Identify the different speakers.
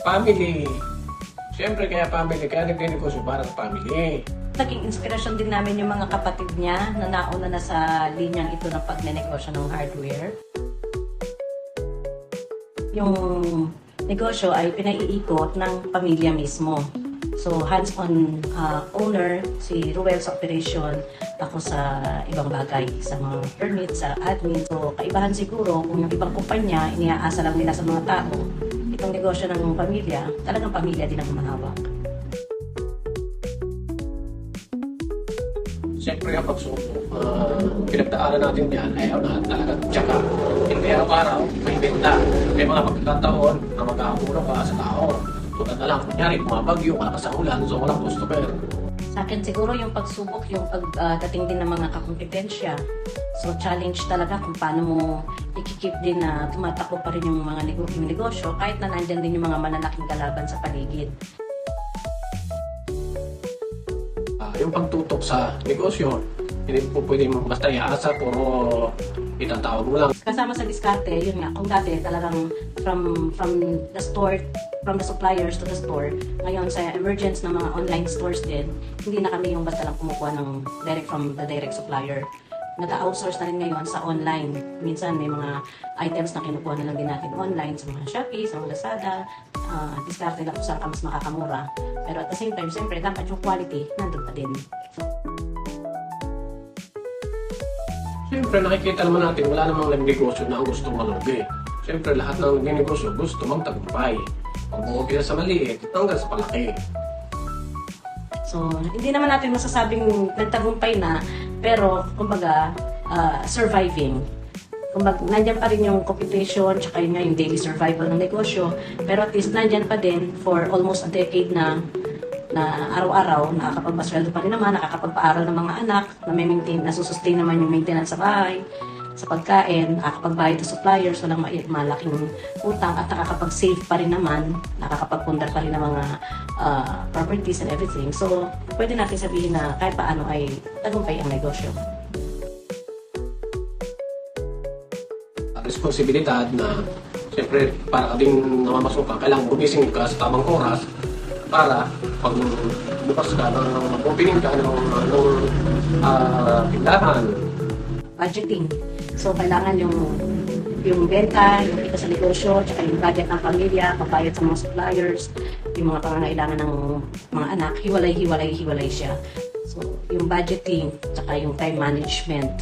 Speaker 1: Family. Siyempre kaya family, kaya nagninegosyo para sa family.
Speaker 2: Naging inspirasyon din namin yung mga kapatid niya na nauna na sa linyang ito ng pagnenegosyo ng hardware. Yung negosyo ay pinaiikot ng pamilya mismo. So, hands-on owner, si Ruel sa operation, ako sa ibang bagay, sa mga permit, sa admin. So, kaibahan siguro kung yung ibang kumpanya, iniaasa lang nila sa mga tao. Itong negosyo ng pamilya, talagang pamilya din ang mahawak.
Speaker 1: Siyempre kapag pinagdaanan natin yan, ayaw na talaga tsaka. Hindi araw-araw, may benta. May mga pagkakataon na mag-aamuro ka sa tao. Tulad na lang, kunyari, bumabagyo, malakas ang ulan, so walang customer.
Speaker 2: Sa akin siguro yung pagsubok, yung pagdating din ng mga kakompetensya. So challenge talaga kung paano mo ikikip din na tumatakbo pa rin yung mga negosyo kahit na nandyan din yung mga manalaking kalaban sa paligid.
Speaker 1: Yung pagtutok sa negosyo, hindi po pwede mo basta iaasa, puro itatawag mo lang.
Speaker 2: Kasama sa diskarte, yun nga, kung dati talagang from the store, from the suppliers to the store, ngayon sa emergence ng mga online stores din, hindi na kami yung basta lang kumukuha ng from the direct supplier. Nag-outsource na rin ngayon sa online. Minsan may mga items na kinukuha na lang din natin online sa mga Shopee, sa mga Lazada. Diskarte lang kung saan ka mas makakamura. Pero at the same time, siyempre, dapat yung quality nandun pa din.
Speaker 1: Siyempre, nakikita naman natin, wala namang nagnegosyo na ang gustong malugi. Siyempre, lahat ng nagnegosyo gusto magtagumpay. Pag-uumpisa sa maliit, hanggang sa palaki.
Speaker 2: So, hindi naman natin masasabing nagtagumpay na, pero, kumbaga, surviving. Kumbaga, nandyan pa rin yung competition, tsaka yun nga yung daily survival ng negosyo, pero at least nandyan pa din for almost a decade na araw-araw, nakakapagpasweldo pa rin naman, nakakapagpaaral ng mga anak, nasusustain naman yung maintenance sa bahay, sa pagkain, nakakapagbayad sa suppliers, walang malaking utang, at nakakapag-save pa rin naman, nakakapagpundar pa rin ng mga properties and everything. So, pwede natin sabihin na kahit paano ay tagumpay ang negosyo.
Speaker 1: Responsibilidad na, siyempre, para ka din namamasukan, kailangan gumising ka sa tamang oras para pag bukas ka ng opening ka ng tindahan.
Speaker 2: Budgeting. So, kailangan yung benta, yung kita sa negosyo, tsaka yung budget ng pamilya, pagbayad sa mga suppliers, yung mga pangangailangan ng mga anak, hiwalay siya. So, yung budgeting, tsaka yung time management.